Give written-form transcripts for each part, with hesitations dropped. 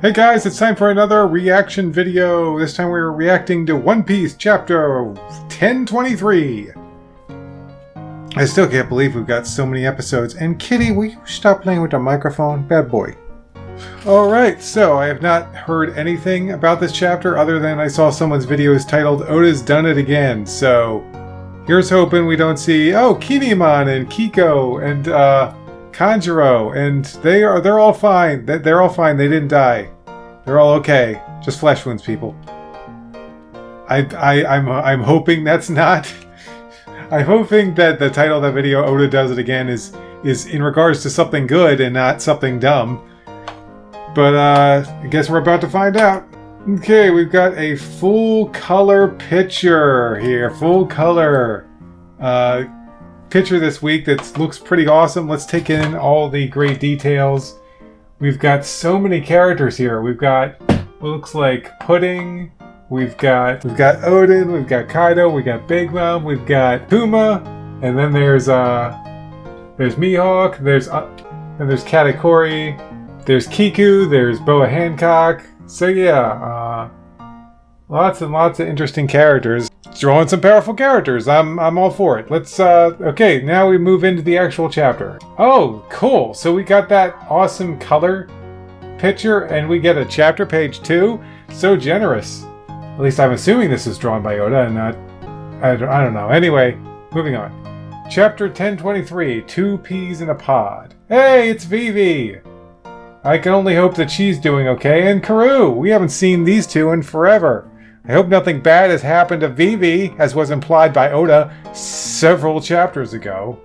Hey guys, it's time for another reaction video. This time we're reacting to One Piece chapter 1023. I still can't believe we've got so many episodes. And Kitty, will you stop playing with the microphone? Bad boy. Alright, so I have not heard anything about this chapter other than I saw someone's videos titled Oda's Done It Again. So here's hoping we don't see, Kinemon and Kiko and Kanjuro, and they're all fine. They're all fine. They didn't die. They're all okay. Just flesh wounds, people. I'm hoping that's not. I'm hoping that the title of that video, Oda Does It Again, is in regards to something good and not something dumb. But I guess we're about to find out. Okay, we've got a full color picture here. Full color picture this week that looks pretty awesome. Let's take in all the great details. We've got so many characters here. We've got what looks like Pudding. We've got Odin. We've got Kaido. We got Big Mom. We've got Puma, and then there's Mihawk. There's Katakuri. There's Kiku. There's Boa Hancock. So yeah, lots and lots of interesting characters. Drawing some powerful characters. I'm all for it. Let's okay, now we move into the actual chapter. Oh, cool. So we got that awesome color picture and we get a chapter page too. So generous. At least I'm assuming this is drawn by Oda and not I don't know. Anyway, moving on. Chapter 1023, 2 Peas in a Pod. Hey, it's Vivi. I can only hope that she's doing okay, and Karoo. We haven't seen these two in forever. I hope nothing bad has happened to Vivi, as was implied by Oda several chapters ago.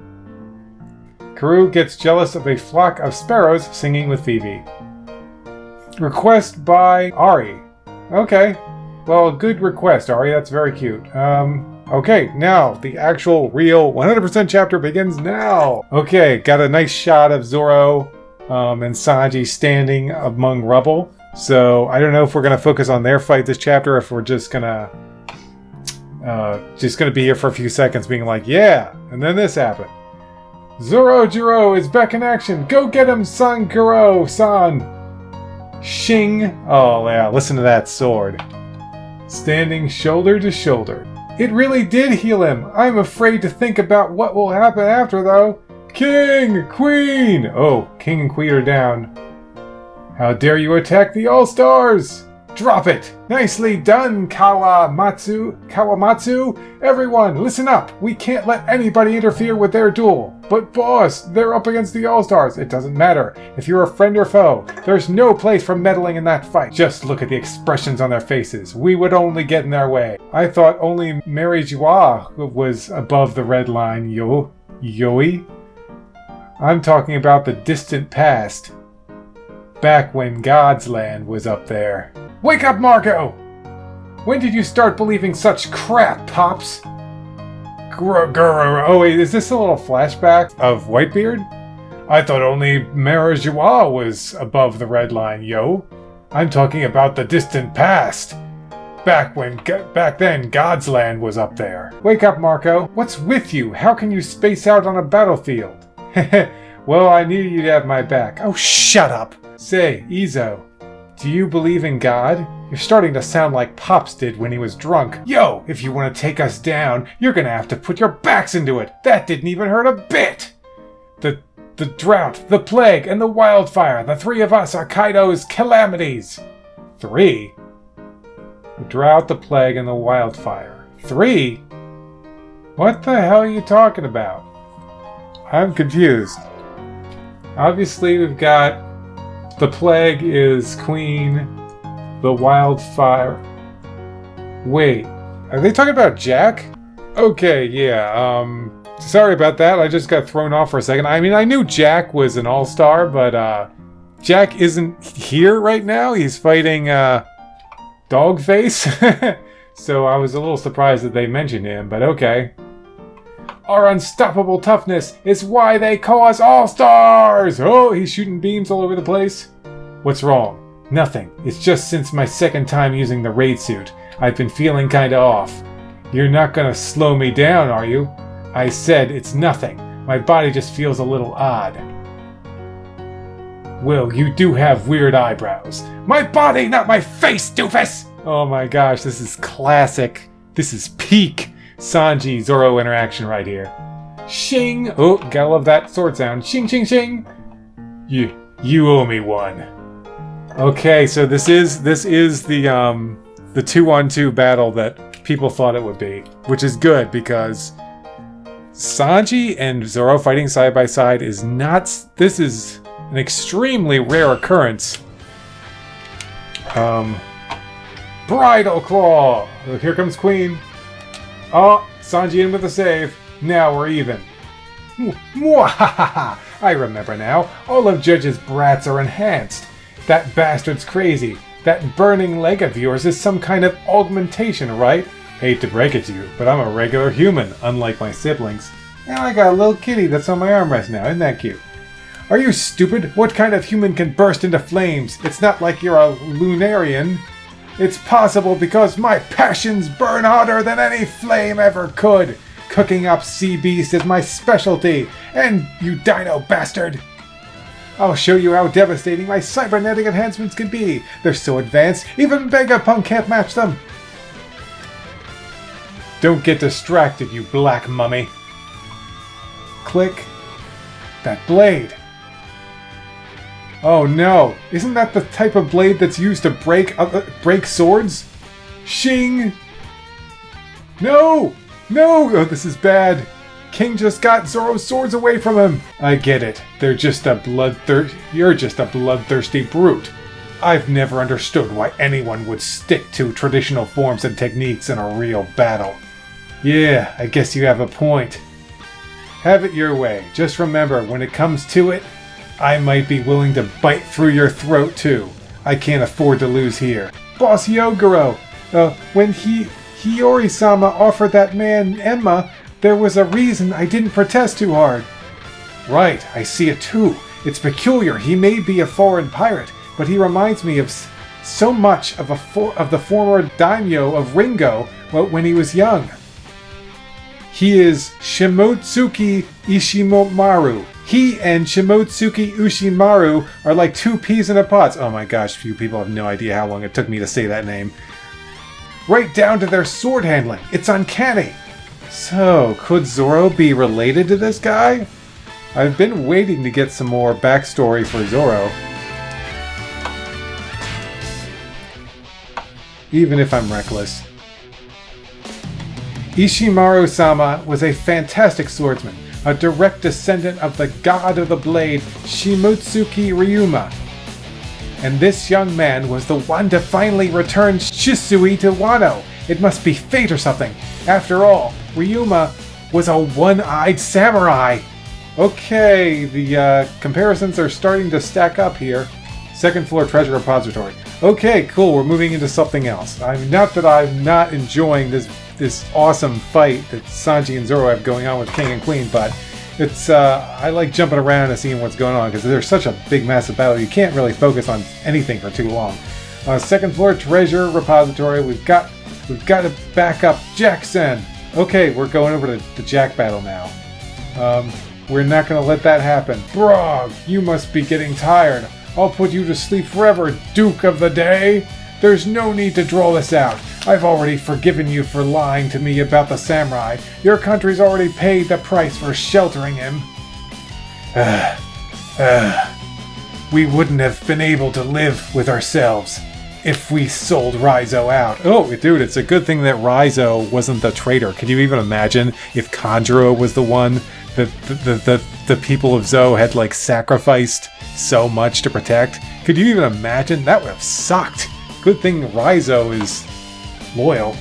Karoo gets jealous of a flock of sparrows singing with Vivi. Request by Ari. Okay. Well, good request, Ari. That's very cute. Okay, now the actual real 100% chapter begins now. Okay, got a nice shot of Zoro and Sanji standing among rubble. So I don't know if we're gonna focus on their fight this chapter, or if we're just gonna be here for a few seconds, being like, yeah, and then this happened. Zoro is back in action. Go get him, San. Shing. Oh yeah, listen to that sword. Standing shoulder to shoulder. It really did heal him. I'm afraid to think about what will happen after, though. King, Queen. Oh, King and Queen are down. How dare you attack the All-Stars! Drop it! Nicely done, Kawamatsu! Everyone, listen up! We can't let anybody interfere with their duel. But boss, they're up against the All-Stars. It doesn't matter. If you're a friend or foe, there's no place for meddling in that fight. Just look at the expressions on their faces. We would only get in their way. I thought only Mary Joie was above the red line, Yoi? I'm talking about the distant past. Back when God's land was up there. Wake up, Marco! When did you start believing such crap, Pops? Oh wait, is this a little flashback of Whitebeard? I thought only Mara Joie was above the red line, yo. I'm talking about the distant past. Back then, God's land was up there. Wake up, Marco. What's with you? How can you space out on a battlefield? Well, I knew you'd have my back. Oh, shut up! Say, Izo, do you believe in God? You're starting to sound like Pops did when he was drunk. Yo, if you want to take us down, you're gonna have to put your backs into it. That didn't even hurt a bit! The drought, the plague, and the wildfire. The three of us are Kaido's calamities. 3? The drought, the plague, and the wildfire. 3? What the hell are you talking about? I'm confused. Obviously, we've got the plague is Queen, the wildfire. Wait, are they talking about Jack? Okay, yeah, sorry about that. I just got thrown off for a second. I mean, I knew Jack was an all-star, but, Jack isn't here right now. He's fighting, Dogface. So I was a little surprised that they mentioned him, but okay. Our unstoppable toughness is why they call us All-Stars! Oh, he's shooting beams all over the place. What's wrong? Nothing. It's just since my second time using the raid suit, I've been feeling kinda off. You're not gonna slow me down, are you? I said it's nothing. My body just feels a little odd. Well, you do have weird eyebrows. My body, not my face, doofus! Oh my gosh, this is classic. This is peak Sanji Zoro interaction right here. Shing! Oh, gotta love that sword sound. Shing, shing, shing! You owe me one. Okay, so this is the 2-on-2 battle that people thought it would be, which is good because Sanji and Zoro fighting side by side is not. This is an extremely rare occurrence. Bridal Claw! Oh, here comes Queen. Oh, Sanji in with the save. Now we're even. Mwahaha! I remember now. All of Judge's brats are enhanced. That bastard's crazy. That burning leg of yours is some kind of augmentation, right? Hate to break it to you, but I'm a regular human, unlike my siblings. And I got a little kitty that's on my armrest now. Isn't that cute? Are you stupid? What kind of human can burst into flames? It's not like you're a Lunarian. It's possible because my passions burn hotter than any flame ever could. Cooking up sea beast is my specialty. And you dino bastard! I'll show you how devastating my cybernetic enhancements can be. They're so advanced, even Vegapunk can't match them. Don't get distracted, you black mummy. Click. That blade. Oh no, isn't that the type of blade that's used to break swords? Shing! No! No! Oh, this is bad. King just got Zoro's swords away from him. I get it. You're just a bloodthirsty brute. I've never understood why anyone would stick to traditional forms and techniques in a real battle. Yeah, I guess you have a point. Have it your way. Just remember, when it comes to it, I might be willing to bite through your throat too. I can't afford to lose here. Boss Yogoro, when Hiyori-sama offered that man Enma, there was a reason I didn't protest too hard. Right, I see it too. It's peculiar. He may be a foreign pirate, but he reminds me of so much of the former daimyo of Ringo when he was young. He is Shimotsuki Ishimaru. He and Shimotsuki Ushimaru are like two peas in a pod. Oh my gosh, you people have no idea how long it took me to say that name. Right down to their sword handling. It's uncanny. So, could Zoro be related to this guy? I've been waiting to get some more backstory for Zoro. Even if I'm reckless. Ishimaru-sama was a fantastic swordsman, a direct descendant of the god of the blade, Shimotsuki Ryuma. And this young man was the one to finally return Shisui to Wano. It must be fate or something. After all, Ryuma was a one-eyed samurai. Okay, the comparisons are starting to stack up here. Second floor treasure repository. Okay, cool, we're moving into something else. Not that I'm not enjoying this awesome fight that Sanji and Zoro have going on with King and Queen, but it's I like jumping around and seeing what's going on because there's such a big massive battle you can't really focus on anything for too long. Second floor treasure repository. We've got to back up Jackson. Okay, we're going over to the Jack battle now. We're not going to let that happen. Brog, you must be getting tired. I'll put you to sleep forever, Duke of the Day. There's no need to draw this out. I've already forgiven you for lying to me about the samurai. Your country's already paid the price for sheltering him. We wouldn't have been able to live with ourselves if we sold Raizo out. Oh, dude, it's a good thing that Raizo wasn't the traitor. Can you even imagine if Kanjuro was the one that the people of Zou had, like, sacrificed so much to protect? Could you even imagine? That would have sucked. Good thing Raizo is loyal.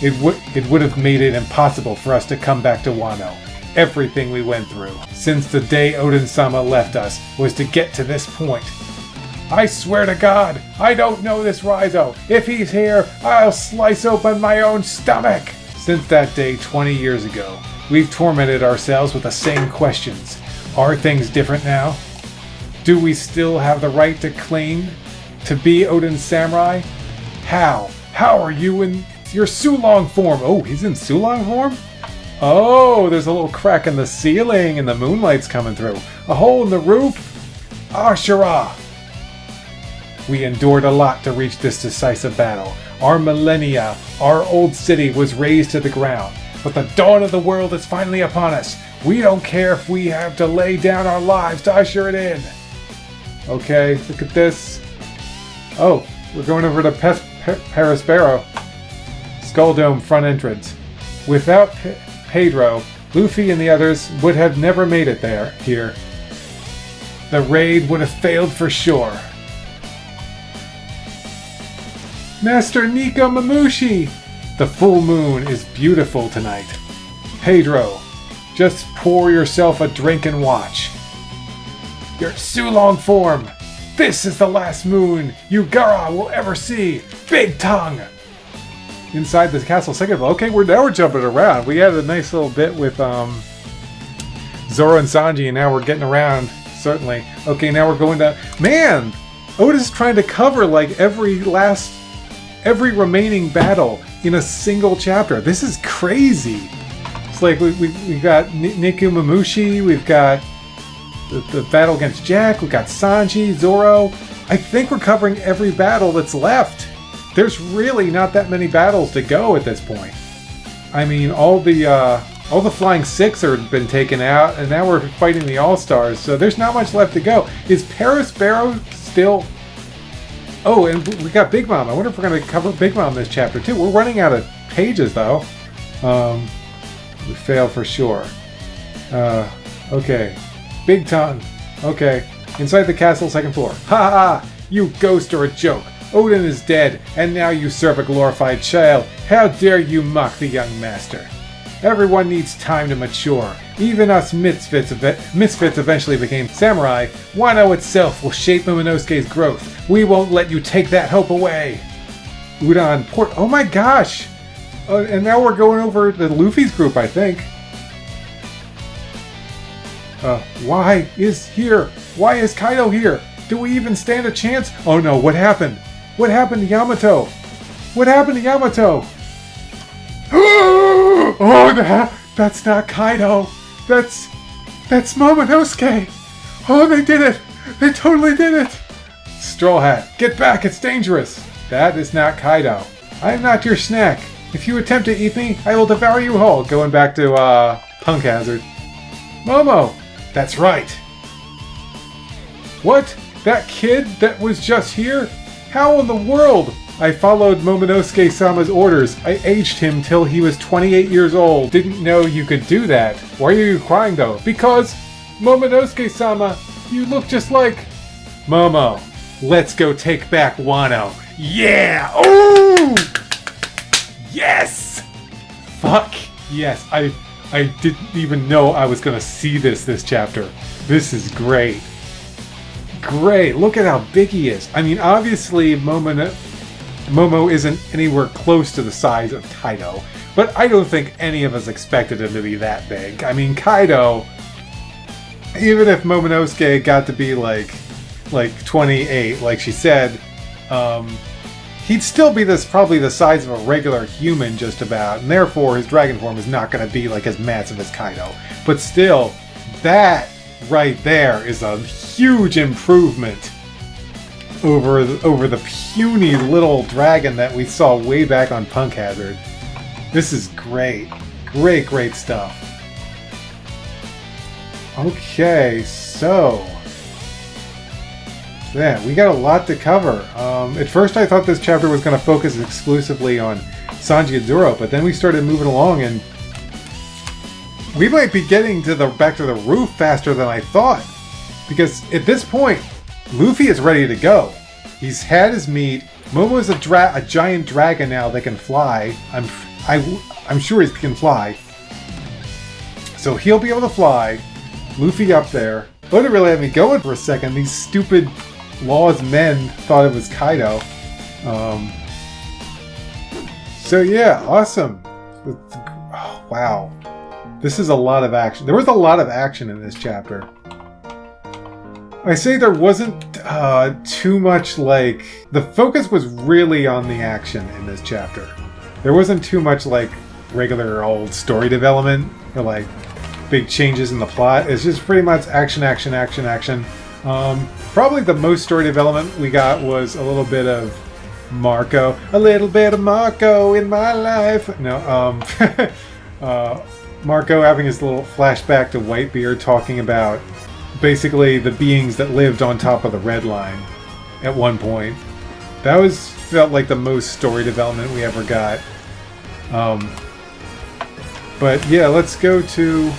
It would have made it impossible for us to come back to Wano. Everything we went through, since the day Oden-sama left us, was to get to this point. I swear to God, I don't know this Raizo. If he's here, I'll slice open my own stomach. Since that day 20 years ago, we've tormented ourselves with the same questions. Are things different now? Do we still have the right to claim to be Oden's samurai? How? How are you in your Sulong form? Oh, he's in Sulong form? Oh, there's a little crack in the ceiling and the moonlight's coming through. A hole in the roof? Ashura! We endured a lot to reach this decisive battle. Our millennia, our old city was razed to the ground. But the dawn of the world is finally upon us. We don't care if we have to lay down our lives to usher it in. Okay, look at this. Oh, we're going over to Perispero. Skull Dome front entrance. Without Pedro, Luffy and the others would have never made it here. The raid would have failed for sure. Master Nico Mamushi! The full moon is beautiful tonight. Pedro, just pour yourself a drink and watch. Your Sulong form! This is the last moon Yugara will ever see! Big tongue! Inside the castle second level. Okay, now we're jumping around. We had a nice little bit with Zoro and Sanji, and now we're getting around, certainly. Okay, now we're going to... Man! Oda's trying to cover like every remaining battle in a single chapter. This is crazy. It's like we got Niku Mamushi, we've got the battle against Jack, we got Sanji, Zoro. I think we're covering every battle that's left. There's really not that many battles to go at this point. I mean, all the Flying Six have been taken out, and now we're fighting the All-Stars, so there's not much left to go. Is Perispero still... Oh, and we got Big Mom. I wonder if we're going to cover Big Mom this chapter, too. We're running out of pages, though. We fail for sure. Okay. Big tongue. Okay. Inside the castle, second floor. Ha ha! You ghost or a joke. Odin is dead, and now you serve a glorified child. How dare you mock the young master? Everyone needs time to mature. Even us misfits eventually became samurai. Wano itself will shape Momonosuke's growth. We won't let you take that hope away. Udon Port. Oh my gosh! And now we're going over to Luffy's group, I think. Why is Kaido here? Do we even stand a chance? Oh no, what happened? What happened to Yamato? What happened to Yamato? Oh, that's not Kaido. That's Momonosuke. Oh, they did it. They totally did it. Straw Hat, get back. It's dangerous. That is not Kaido. I am not your snack. If you attempt to eat me, I will devour you whole. Going back to Punk Hazard. Momo. That's right. What? That kid that was just here? How in the world? I followed Momonosuke-sama's orders. I aged him till he was 28 years old. Didn't know you could do that. Why are you crying though? Because, Momonosuke-sama, you look just like... Momo, let's go take back Wano. Yeah! Oh! Yes! Fuck yes. I didn't even know I was gonna see this chapter. This is great. Great, look at how big he is. I mean, obviously Momo isn't anywhere close to the size of Kaido, but I don't think any of us expected him to be that big. I mean, Kaido, even if Momonosuke got to be like 28, like she said, he'd still be probably the size of a regular human just about, and therefore his dragon form is not going to be like as massive as Kaido. But still, that right there is a huge improvement over the puny little dragon that we saw way back on Punk Hazard. This is great. Great stuff. Okay, so... yeah, we got a lot to cover. At first I thought this chapter was going to focus exclusively on Sanji and Zoro, but then we started moving along and we might be getting back to the roof faster than I thought. Because at this point, Luffy is ready to go. He's had his meat. Momo's a giant dragon now that can fly. I'm sure he can fly. So he'll be able to fly. Luffy up there. Oda really had me going for a second. These stupid Law's men thought it was Kaido. So yeah, awesome. Oh, wow. This is a lot of action. There was a lot of action in this chapter. I say there wasn't too much like... The focus was really on the action in this chapter. There wasn't too much like regular old story development or like big changes in the plot. It's just pretty much action, action, action, action. Probably the most story development we got was a little bit of Marco. A little bit of Marco in my life. No, Marco having his little flashback to Whitebeard talking about basically the beings that lived on top of the Red Line at one point. That felt like the most story development we ever got. But yeah, let's go to...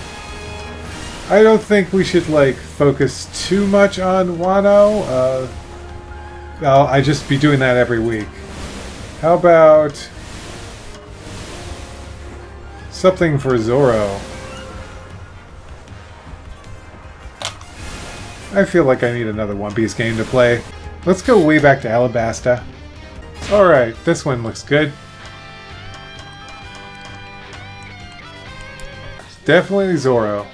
I don't think we should like focus too much on Wano. I just be doing that every week. How about something for Zoro? I feel like I need another One Piece game to play. Let's go way back to Alabasta. Alright, this one looks good. It's definitely Zoro.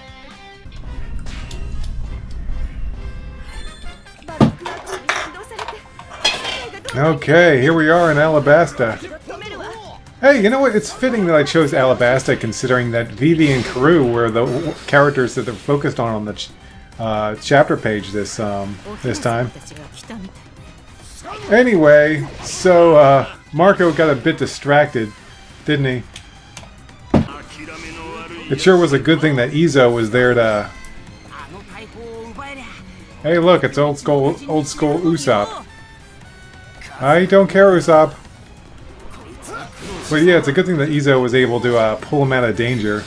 Okay, here we are in Alabasta. Hey, you know what? It's fitting that I chose Alabasta considering that Vivi and Karoo were the characters that they're focused on the chapter page this time. Anyway, so Marco got a bit distracted, didn't he? It sure was a good thing that Izo was there to... Hey, look, it's old school Usopp. I don't care, Usopp. But yeah, it's a good thing that Izo was able to pull him out of danger.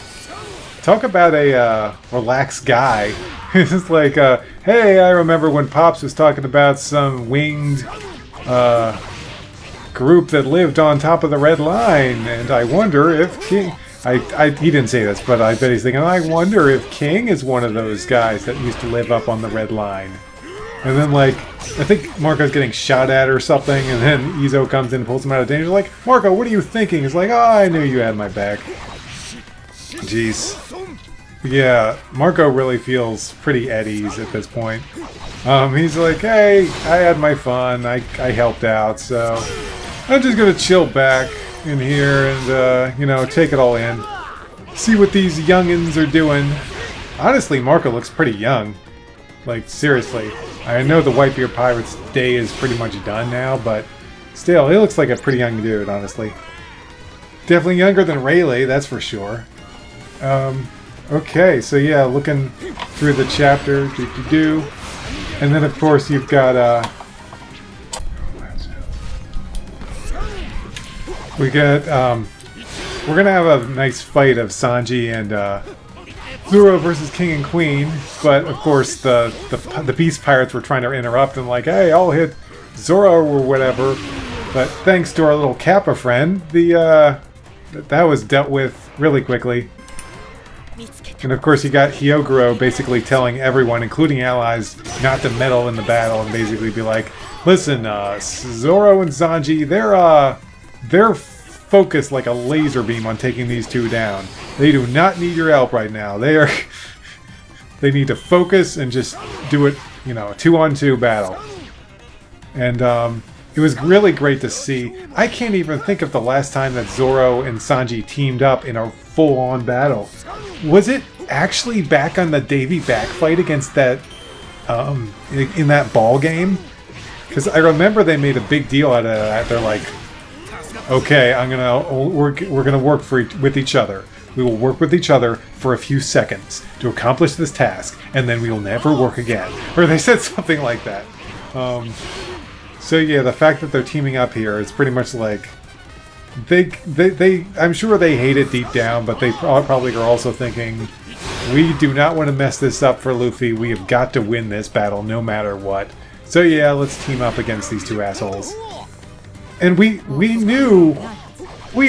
Talk about a relaxed guy. It's just like, hey, I remember when Pops was talking about some winged group that lived on top of the Red Line, and I wonder if King... he didn't say this, but I bet he's thinking, I wonder if King is one of those guys that used to live up on the Red Line. And then, like, I think Marco's getting shot at or something, and then Izo comes in and pulls him out of danger. Like, Marco, what are you thinking? He's like, oh, I knew you had my back. Jeez. Yeah, Marco really feels pretty at ease at this point. He's like, hey, I had my fun. I helped out, so I'm just gonna chill back in here and, you know, take it all in. See what these youngins are doing. Honestly, Marco looks pretty young. Like, seriously. I know the Whitebeard Pirate's day is pretty much done now, but still, he looks like a pretty young dude, honestly. Definitely younger than Rayleigh, that's for sure. Okay, so yeah, looking through the chapter, and then of course you've got, we're gonna have a nice fight of Sanji and, Zoro versus King and Queen, but of course the Beast Pirates were trying to interrupt and like, hey, I'll hit Zoro or whatever. But thanks to our little Kappa friend, that was dealt with really quickly. And of course you got Hyoguro basically telling everyone, including allies, not to meddle in the battle and basically be like, listen, Zoro and Sanji, they're focused like a laser beam on taking these two down. They do not need your help right now. They need to focus and just do it, you know, 2-on-2 battle. And it was really great to see. I can't even think of the last time that Zoro and Sanji teamed up in a full-on battle. Was it actually back on the Davy Back fight against that, in that ball game? Because I remember they made a big deal out of that. They're like, okay, we're gonna work with each other. We will work with each other for a few seconds to accomplish this task, and then we will never work again. Or they said something like that. So yeah, the fact that they're teaming up here is pretty much like I'm sure they hate it deep down, but they probably are also thinking, we do not want to mess this up for Luffy. We have got to win this battle no matter what. So yeah, let's team up against these two assholes. And we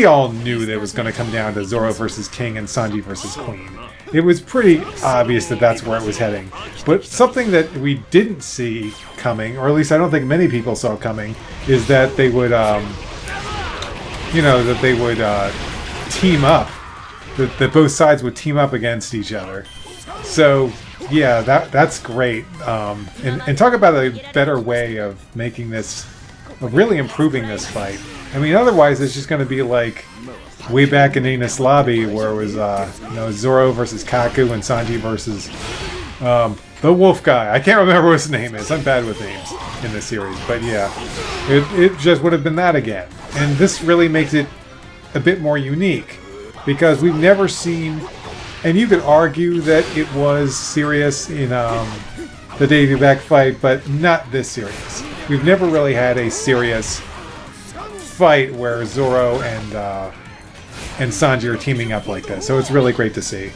all knew that it was going to come down to Zoro versus King and Sanji versus Queen. It was pretty obvious that that's where it was heading. But something that we didn't see coming, or at least I don't think many people saw coming, is that they would, team up. That both sides would team up against each other. So, yeah, that's great. And talk about a better way of making this, of really improving this fight. I mean, otherwise it's just going to be like way back in Enies Lobby where it was, you know, Zoro versus Kaku and Sanji versus the wolf guy. I can't remember what his name is. I'm bad with names in this series. But yeah, it just would have been that again. And this really makes it a bit more unique because we've never seen, and you could argue that it was serious in the Davy Back fight, but not this serious. We've never really had a serious fight where Zoro and Sanji are teaming up like this, so it's really great to see.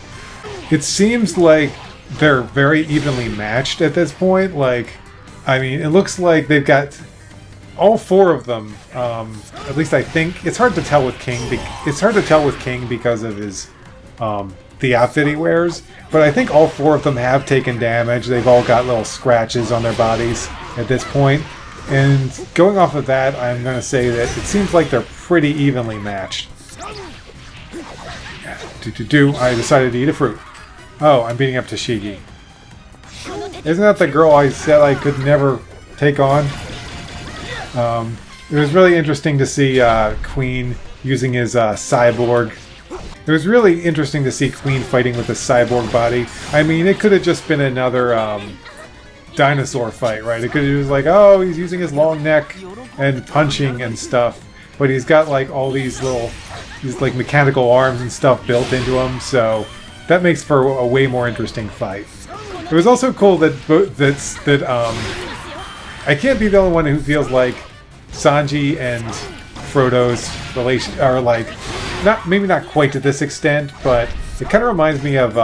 It seems like they're very evenly matched at this point. Like, I mean, it looks like they've got all four of them. At least I think it's hard to tell with King. It's hard to tell with King because of his the outfit he wears. But I think all four of them have taken damage. They've all got little scratches on their bodies at this point. And going off of that, I'm going to say that it seems like they're pretty evenly matched. I decided to eat a fruit. Oh, I'm beating up Tashigi. Isn't that the girl I said I could never take on? It was really interesting to see Queen using his cyborg. It was really interesting to see Queen fighting with a cyborg body. I mean, it could have just been another dinosaur fight, right? It could have just like, oh, he's using his long neck and punching and stuff. But he's got like all these like mechanical arms and stuff built into him, so that makes for a way more interesting fight. It was also cool that I can't be the only one who feels like Sanji and Frodo's relation are like maybe not quite to this extent, but it kind of reminds me of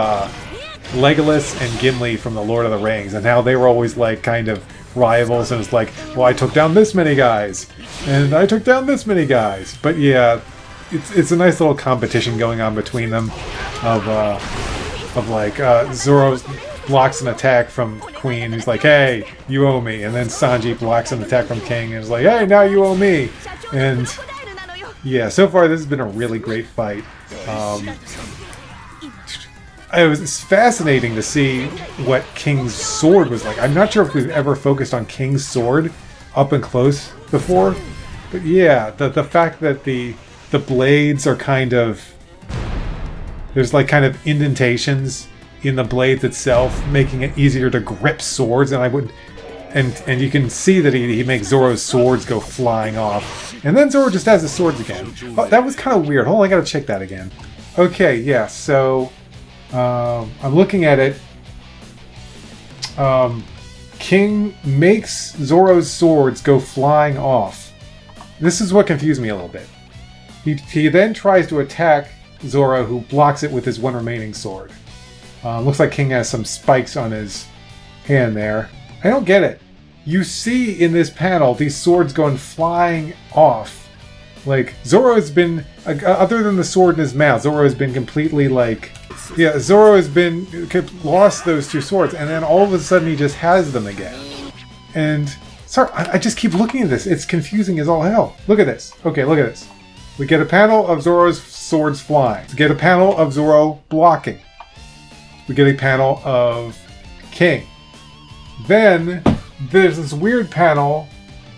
Legolas and Gimli from the Lord of the Rings, and how they were always like kind of rivals, and it's like, well, I took down this many guys, and I took down this many guys. But yeah, it's a nice little competition going on between them of like Zoro blocks an attack from Queen, who's like, hey, you owe me, and then Sanji blocks an attack from King and is like, hey, now you owe me. And yeah, so far this has been a really great fight. It's fascinating to see what King's sword was like. I'm not sure if we've ever focused on King's sword up and close before, but yeah, the fact that the blades are kind of, there's like kind of indentations in the blades itself, making it easier to grip swords. And and you can see that he makes Zoro's swords go flying off, and then Zoro just has his swords again. Oh, that was kind of weird. Hold on, I gotta check that again. Okay, yeah. So I'm looking at it. King makes Zoro's swords go flying off. This is what confused me a little bit. He then tries to attack Zoro, who blocks it with his one remaining sword. Looks like King has some spikes on his hand there. I don't get it. You see in this panel these swords going flying off. Like, Zoro has been, other than the sword in his mouth, Zoro has been completely like, yeah, Zoro has been, lost those two swords, and then all of a sudden he just has them again. And, sorry, I just keep looking at this. It's confusing as all hell. Look at this. Okay, look at this. We get a panel of Zoro's swords flying. We get a panel of Zoro blocking. We get a panel of King. Then there's this weird panel.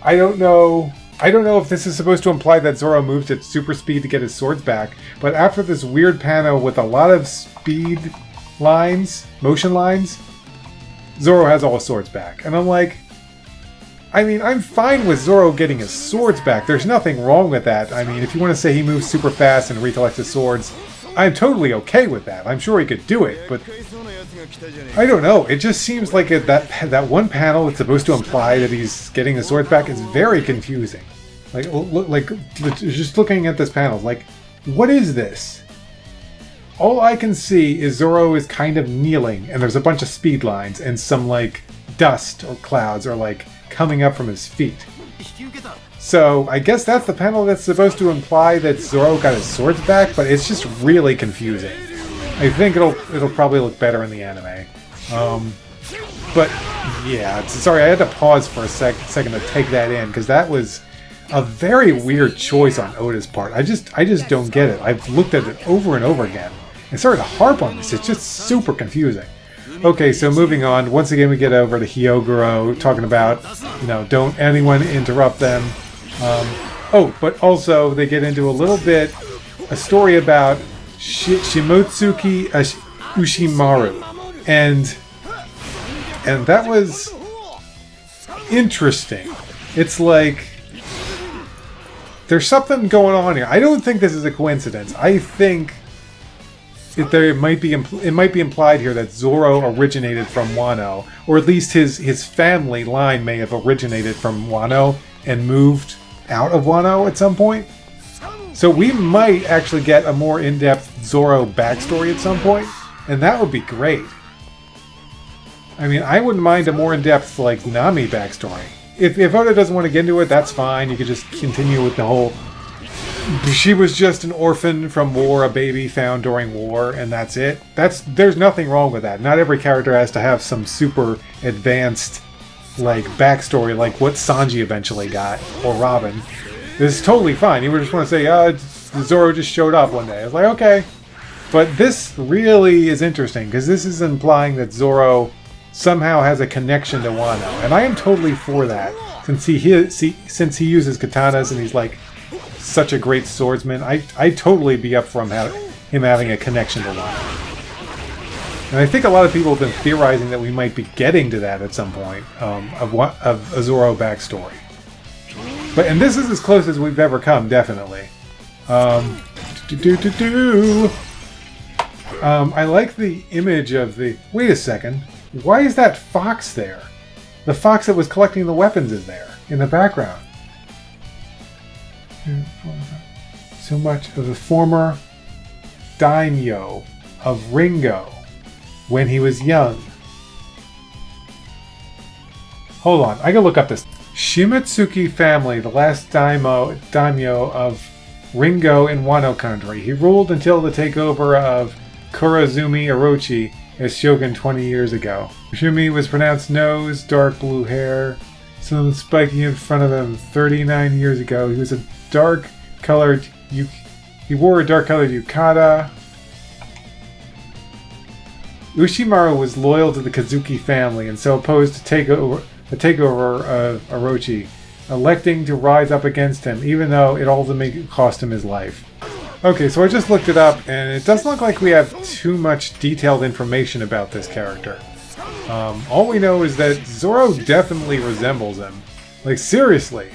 I don't know if this is supposed to imply that Zoro moves at super speed to get his swords back, but after this weird panel with a lot of speed lines, motion lines, Zoro has all his swords back. And I'm like, I mean, I'm fine with Zoro getting his swords back. There's nothing wrong with that. I mean, if you want to say he moves super fast and recollects his swords, I'm totally okay with that. I'm sure he could do it, but I don't know. It just seems like that one panel that's supposed to imply that he's getting his swords back is very confusing. Like just looking at this panel, like, what is this? All I can see is Zoro is kind of kneeling, and there's a bunch of speed lines, and some like dust or clouds are like coming up from his feet. So I guess that's the panel that's supposed to imply that Zoro got his swords back, but it's just really confusing. I think it'll probably look better in the anime. But yeah, sorry, I had to pause for a second to take that in, because that was a very weird choice on Oda's part. I just don't get it. I've looked at it over and over again and started to harp on this. It's just super confusing. Okay, so moving on. Once again, we get over to Hyoguro talking about, don't anyone interrupt them. Oh, but also they get into a little bit, a story about Shimotsuki Ushimaru. And that was interesting. It's like there's something going on here. I don't think this is a coincidence. I think it might be implied here that Zoro originated from Wano, or at least his family line may have originated from Wano and moved out of Wano at some point. So we might actually get a more in-depth Zoro backstory at some point, and that would be great. I mean, I wouldn't mind a more in-depth, like, Nami backstory. If Oda doesn't want to get into it, that's fine. You could just continue with the whole... She was just an orphan from war, a baby found during war, and that's it. There's nothing wrong with that. Not every character has to have some super advanced, like, backstory like what Sanji eventually got, or Robin. This is totally fine. You would just want to say, Zoro just showed up one day. It's like, okay. But this really is interesting, because this is implying that Zoro somehow has a connection to Wano, and I am totally for that. Since he uses katanas and he's like such a great swordsman, I'd totally be up for him having a connection to Wano. And I think a lot of people have been theorizing that we might be getting to that at some point of a Zoro backstory. And this is as close as we've ever come, definitely. I like the image of the... Wait a second. Why is that fox there? The fox that was collecting the weapons is there, in the background. So much of the former daimyo of Ringo when he was young. Hold on, I gotta look up this. Shimotsuki family, the last daimyo of Ringo in Wano country. He ruled until the takeover of Kurazumi Orochi as shogun 20 years ago. Shumi was pronounced nose, dark blue hair, some spiky in front of him 39 years ago. He was a dark-colored... He wore a dark-colored yukata. Ushimaru was loyal to the Kazuki family and so opposed to the takeover of Orochi, electing to rise up against him, even though it ultimately cost him his life. Okay, so I just looked it up, and it doesn't look like we have too much detailed information about this character. All we know is that Zoro definitely resembles him. Like, seriously.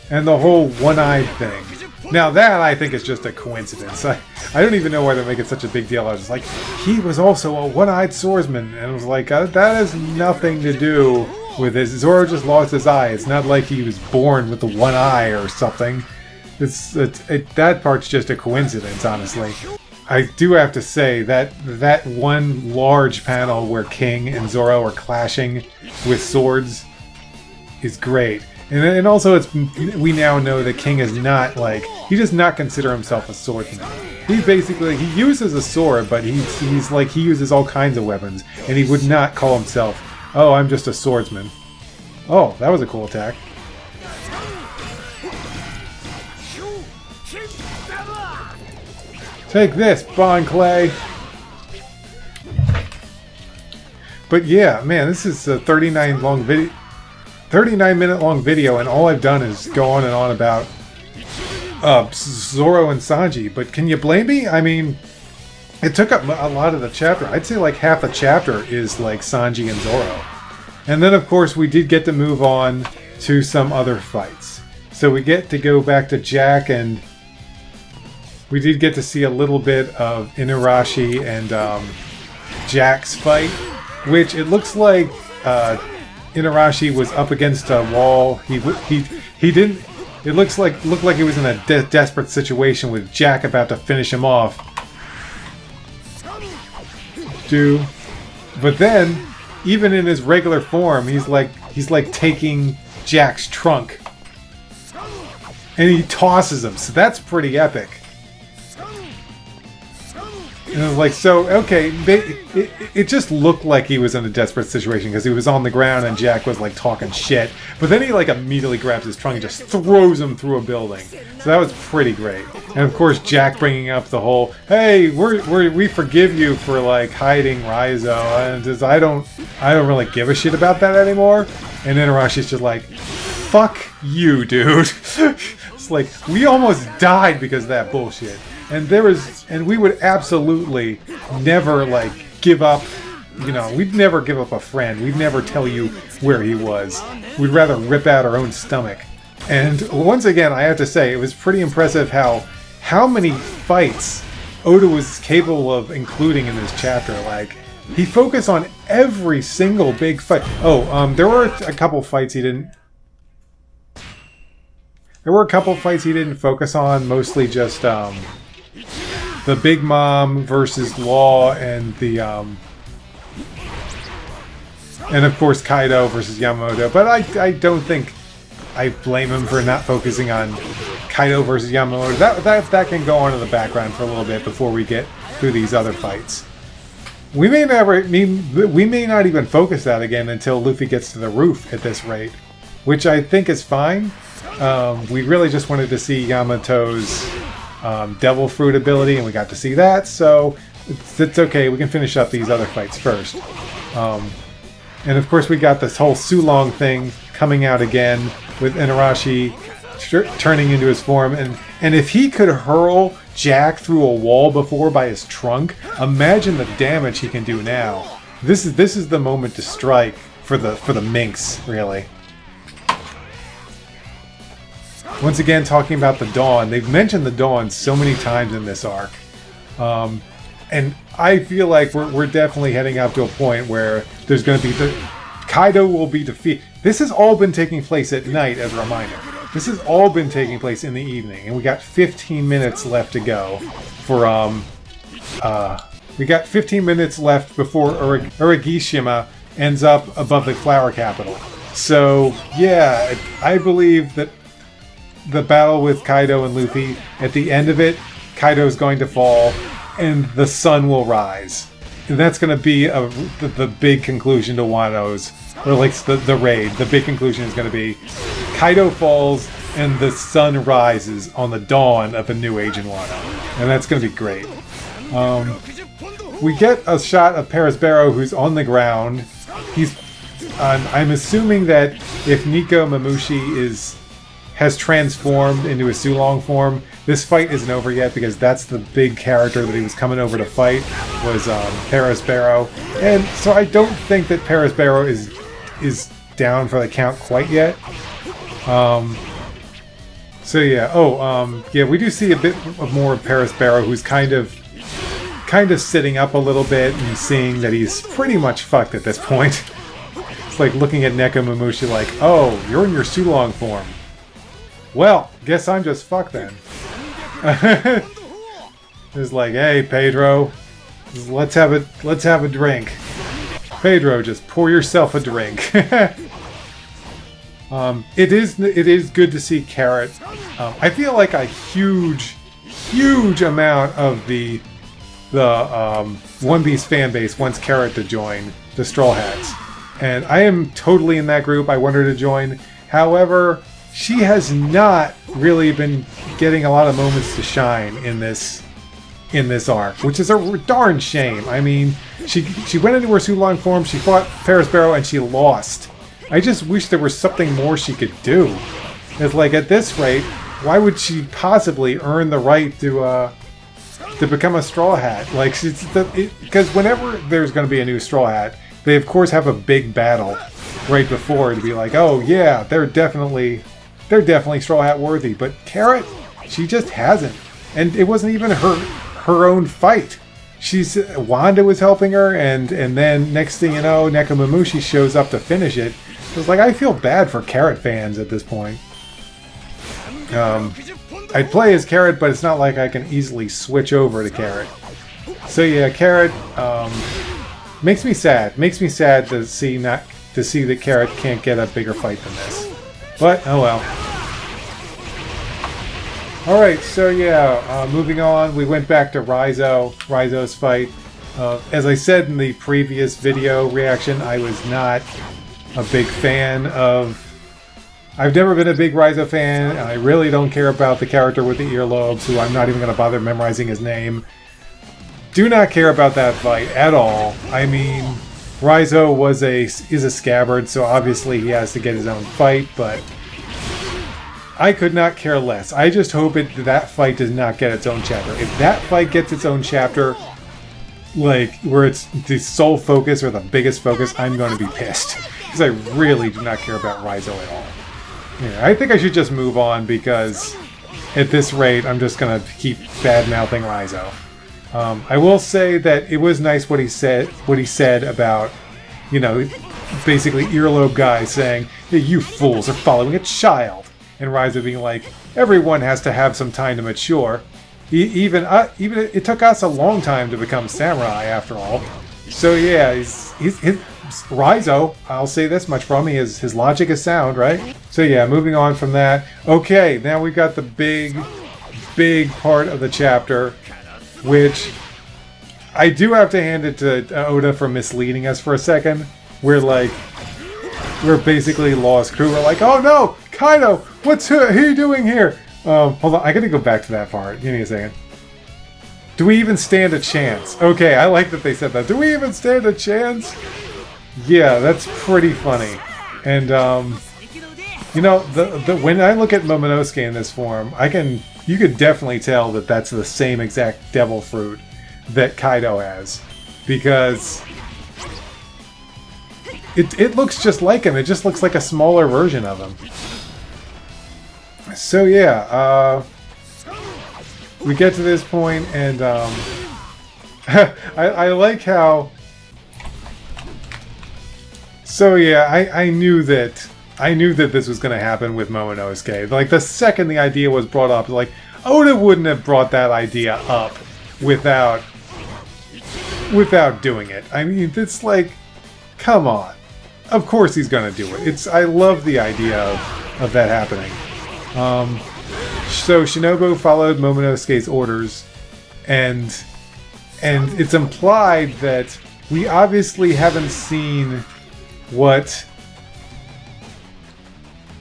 And the whole one-eyed thing. Now that, I think, is just a coincidence. I don't even know why they're making such a big deal. I was like, he was also a one-eyed swordsman. And I was like, that has nothing to do with this. Zoro just lost his eye. It's not like he was born with the one eye or something. That part's just a coincidence, honestly. I do have to say that one large panel where King and Zoro are clashing with swords is great. And also, we now know that King is not he does not consider himself a swordsman. He uses a sword, but he uses all kinds of weapons, and he would not call himself, oh, I'm just a swordsman. Oh, that was a cool attack. Take this, Bon Clay! But yeah, man, this is a 39-minute long video, and all I've done is go on and on about Zoro and Sanji. But can you blame me? I mean, it took up a lot of the chapter. I'd say like half the chapter is like Sanji and Zoro. And then, of course, we did get to move on to some other fights. So we get to go back to Jack, and we did get to see a little bit of Inarashi and Jack's fight, which it looks like Inarashi was up against a wall. He didn't. It looked like he was in a desperate situation with Jack about to finish him off. But then, even in his regular form, he's like taking Jack's trunk, and he tosses him. So that's pretty epic. And I was like, so, okay, it just looked like he was in a desperate situation because he was on the ground and Jack was, like, talking shit. But then he, like, immediately grabs his trunk and just throws him through a building. So that was pretty great. And, of course, Jack bringing up the whole, hey, we forgive you for, like, hiding Raizo. And just, I don't really give a shit about that anymore. And then Arashi's just like, fuck you, dude. It's like, we almost died because of that bullshit. And we would absolutely never, like, give up, you know, we'd never give up a friend. We'd never tell you where he was. We'd rather rip out our own stomach. And once again, I have to say, it was pretty impressive how many fights Oda was capable of including in this chapter. Like, he focused on every single big fight. Oh, there were a couple fights he didn't... There were a couple fights he didn't focus on, mostly just, the Big Mom versus Law and the, and of course Kaido versus Yamamoto. But I don't think I blame him for not focusing on Kaido versus Yamamoto. That can go on in the background for a little bit before we get through these other fights. We may not even focus that again until Luffy gets to the roof at this rate, which I think is fine. We really just wanted to see Yamato's Devil Fruit ability, and we got to see that, so it's okay. We can finish up these other fights first. And of course we got this whole Sulong thing coming out again with Inarashi turning into his form, and if he could hurl Jack through a wall before by his trunk, imagine the damage he can do now. This is the moment to strike for the minx, really. Once again, talking about the Dawn. They've mentioned the Dawn so many times in this arc. And I feel like we're definitely heading up to a point where there's going to be... Kaido will be defeated. This has all been taking place at night, as a reminder. This has all been taking place in the evening. And we got 15 minutes left to go for... we got 15 minutes left before Uragishima ends up above the Flower Capital. So, yeah, I believe that the battle with Kaido and Luffy, at the end of it, Kaido's going to fall, and the sun will rise. And that's going to be the big conclusion to Wano's, or like the raid. The big conclusion is going to be Kaido falls, and the sun rises on the dawn of a new age in Wano. And that's going to be great. We get a shot of Paris Barrow, who's on the ground. I'm assuming that if Nico Mamushi has transformed into a Sulong form, this fight isn't over yet, because that's the big character that he was coming over to fight, was Paris Barrow. And so I don't think that Paris Barrow is down for the count quite yet. So yeah, yeah, we do see a bit more of Paris Barrow, who's kind of sitting up a little bit and seeing that he's pretty much fucked at this point. It's like looking at Neko Mamushi like, oh, you're in your Sulong form. Well, guess I'm just fucked then. It's like, hey, Pedro, let's have a drink. Pedro, just pour yourself a drink. It is good to see Carrot. I feel like a huge amount of the One Piece fan base wants Carrot to join the Straw Hats, and I am totally in that group. I want her to join. However, she has not really been getting a lot of moments to shine in this arc, which is a darn shame. I mean, she went into her Sulong form, she fought Paris Barrow, and she lost. I just wish there was something more she could do. It's like, at this rate, why would she possibly earn the right to become a Straw Hat? Like, because whenever there's going to be a new Straw Hat, they of course have a big battle right before to be like, oh yeah, they're definitely Straw Hat worthy. But Carrot, she just hasn't, and it wasn't even her own fight. Wanda was helping her, and then next thing you know, Neko Mamushi shows up to finish it. It was like, I feel bad for Carrot fans at this point. I'd play as Carrot, but it's not like I can easily switch over to Carrot. So yeah, Carrot makes me sad. Makes me sad to see that Carrot can't get a bigger fight than this. But oh well. All right, so yeah, moving on. We went back to Raizo's fight. As I said in the previous video reaction, I was not a big fan of... I've never been a big Raizo fan, and I really don't care about the character with the earlobes, who I'm not even going to bother memorizing his name. Do not care about that fight at all. I mean, Raizo is a scabbard, so obviously he has to get his own fight, but I could not care less. I just hope that fight does not get its own chapter. If that fight gets its own chapter, like, where it's the sole focus or the biggest focus, I'm going to be pissed. Because I really do not care about Raizo at all. Yeah, I think I should just move on, because at this rate, I'm just going to keep bad-mouthing Raizo. I will say that it was nice what he said about, you know, basically earlobe guy saying, hey, you fools are following a child. And Raizo being like, everyone has to have some time to mature. Even it took us a long time to become samurai, after all. So yeah, he's Raizo, I'll say this much from him, his logic is sound, right? So yeah, moving on from that. Okay, now we've got the big part of the chapter, which I do have to hand it to Oda for misleading us for a second. We're basically lost crew. We're like, oh no, Kaido, who are you doing here? Hold on, I gotta go back to that part. Give me a second. Do we even stand a chance? Okay, I like that they said that. Do we even stand a chance? Yeah, that's pretty funny. And, you know, when I look at Momonosuke in this form, you could definitely tell that that's the same exact devil fruit that Kaido has. Because it looks just like him. It just looks like a smaller version of him. So yeah, we get to this point, and I like how. So yeah, I knew that this was going to happen with Momonosuke. Like, the second the idea was brought up, like, Oda wouldn't have brought that idea up without doing it. I mean, it's like, come on. Of course he's going to do it. I love the idea of that happening. So Shinobu followed Momonosuke's orders, and it's implied that we obviously haven't seen what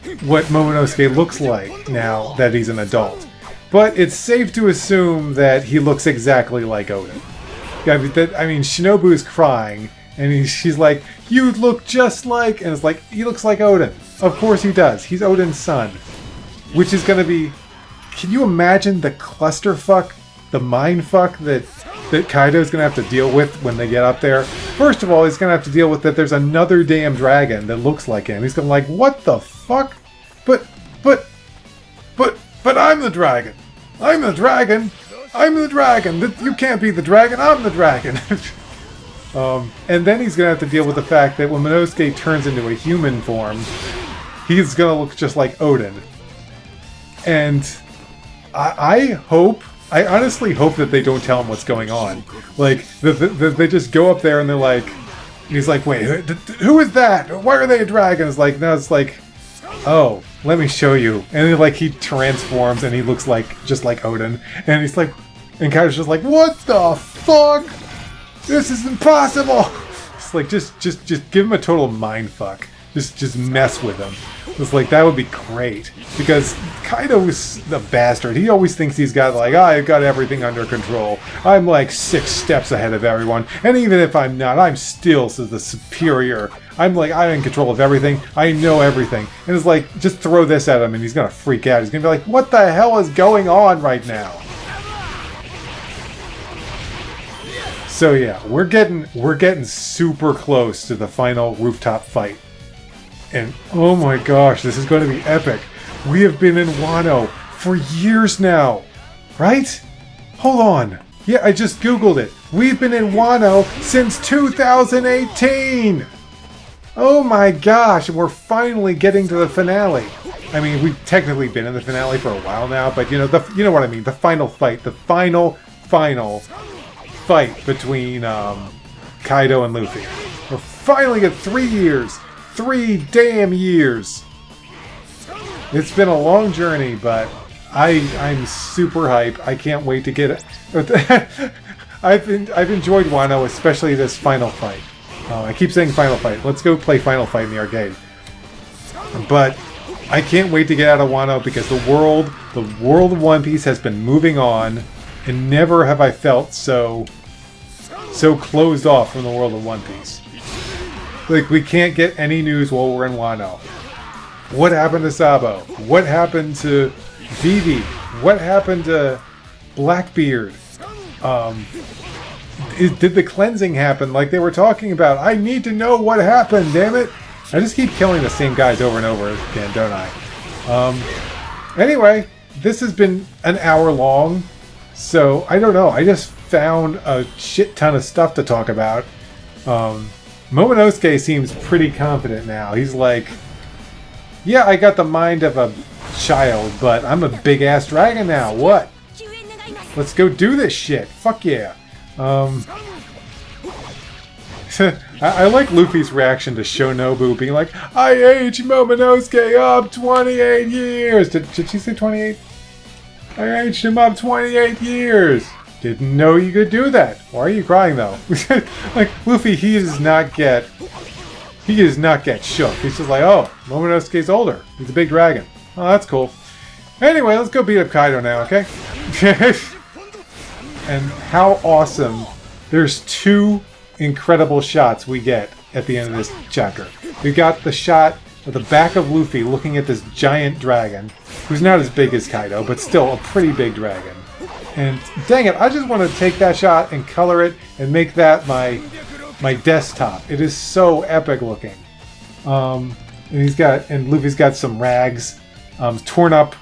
Momonosuke looks like now that he's an adult. But it's safe to assume that he looks exactly like Oden. I mean, Shinobu's crying, and she's like, you look just like... And it's like, he looks like Oden. Of course he does. He's Oden's son. Which is going to be... Can you imagine the clusterfuck, the mindfuck that Kaido's going to have to deal with when they get up there? First of all, he's going to have to deal with that there's another damn dragon that looks like him. He's going to be like, what the fuck? But I'm the dragon. I'm the dragon. I'm the dragon. You can't be the dragon. I'm the dragon. And then he's going to have to deal with the fact that when Momonosuke turns into a human form, he's going to look just like Oden. And I honestly hope that they don't tell him what's going on. Like, they just go up there and they're like, he's like, wait, who is that? Why are they a dragon? It's like, no, it's like, oh, let me show you. And then, like, he transforms and he looks just like Oden. And he's like, and Kaido's just like, what the fuck? This is impossible. It's like, just give him a total mindfuck. Just mess with him. It's like, that would be great. Because Kaido is the bastard. He always thinks he's got, like, I've got everything under control. I'm like 6 steps ahead of everyone. And even if I'm not, I'm still the superior. I'm in control of everything. I know everything. And it's like, just throw this at him and he's gonna freak out. He's gonna be like, what the hell is going on right now? So yeah, we're getting super close to the final rooftop fight. And oh my gosh, this is going to be epic. We have been in Wano for years now, right? Hold on. Yeah, I just Googled it. We've been in Wano since 2018! Oh my gosh, and we're finally getting to the finale. I mean, we've technically been in the finale for a while now, but you know what I mean. The final fight. The final fight between Kaido and Luffy. We're finally at 3 years. 3 damn years. It's been a long journey, but I'm super hype. I can't wait to get it. I've enjoyed Wano, especially this final fight. I keep saying final fight. Let's go play final fight in the arcade. But I can't wait to get out of Wano because the world of One Piece has been moving on, and never have I felt so closed off from the world of One Piece. Like, we can't get any news while we're in Wano. What happened to Sabo? What happened to Vivi? What happened to Blackbeard? Did the cleansing happen like they were talking about? I need to know what happened, damn it! I just keep killing the same guys over and over again, don't I? Anyway, this has been an hour long, so I don't know. I just found a shit ton of stuff to talk about. Momonosuke seems pretty confident now. He's like, yeah, I got the mind of a child, but I'm a big-ass dragon now. What? Let's go do this shit. Fuck yeah. I like Luffy's reaction to Shonobu being like, I aged Momonosuke up 28 years. Did she say 28? I aged him up 28 years. Didn't know you could do that. Why are you crying though? Like Luffy, he does not get shook. He's just like, oh, Momonosuke's older. He's a big dragon. Oh, that's cool. Anyway, let's go beat up Kaido now, okay? And how awesome. There's two incredible shots we get at the end of this chapter. We got the shot of the back of Luffy looking at this giant dragon, who's not as big as Kaido, but still a pretty big dragon. And dang it, I just want to take that shot and color it and make that my desktop. It is so epic looking. And Luffy's got some rags, a torn up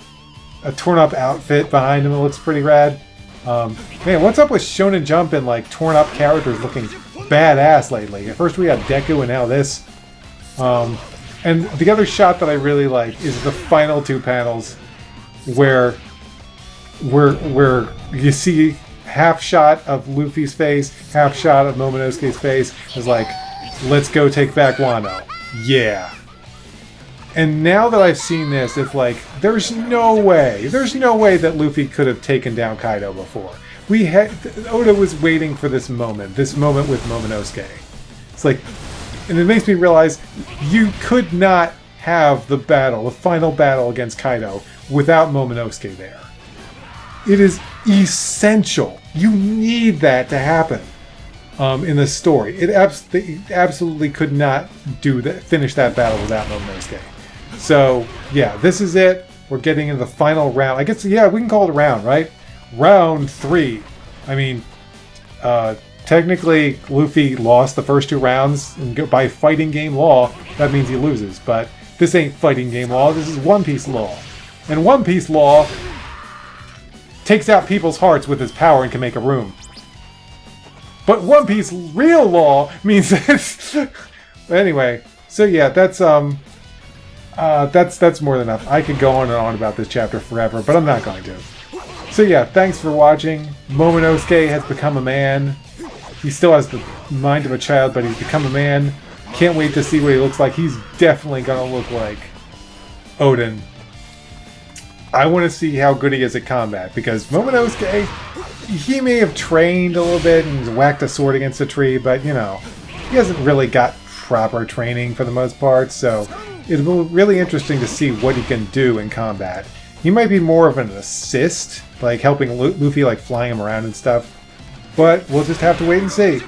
outfit behind him. It looks pretty rad. Man, what's up with Shonen Jump and like torn up characters looking badass lately? At first we had Deku and now this. And the other shot that I really like is the final two panels where you see half shot of Luffy's face, half shot of Momonosuke's face. Is like, let's go take back Wano. Yeah. And now that I've seen this, it's like, there's no way that Luffy could have taken down Kaido before. Oda was waiting for this moment with Momonosuke. It's like, and it makes me realize you could not have the final battle against Kaido without Momonosuke there. It is essential. You need that to happen in the story. It absolutely could not finish that battle without Momonosuke. So, yeah, this is it. We're getting into the final round. I guess, yeah, we can call it a round, right? Round 3. I mean, technically, Luffy lost the first 2 rounds. And by fighting game law, that means he loses. But this ain't fighting game law. This is One Piece law. And One Piece law takes out people's hearts with his power and can make a room. But One Piece real law means this. But anyway, so yeah, that's more than enough. I could go on and on about this chapter forever, but I'm not going to. So yeah, thanks for watching. Momonosuke has become a man. He still has the mind of a child, but he's become a man. Can't wait to see what he looks like. He's definitely going to look like Odin. I want to see how good he is at combat, because Momonosuke, he may have trained a little bit and whacked a sword against a tree, but, you know, he hasn't really got proper training for the most part, so it'll be really interesting to see what he can do in combat. He might be more of an assist, like helping Luffy, like flying him around and stuff, but we'll just have to wait and see.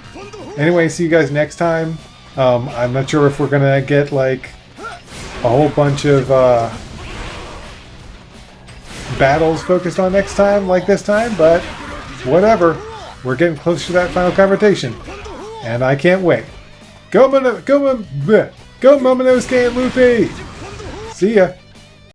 Anyway, see you guys next time. I'm not sure if we're gonna get, like, a whole bunch of, battles focused on next time, like this time, but whatever. We're getting close to that final confrontation, and I can't wait. Go Momonosuke and Luffy! See ya!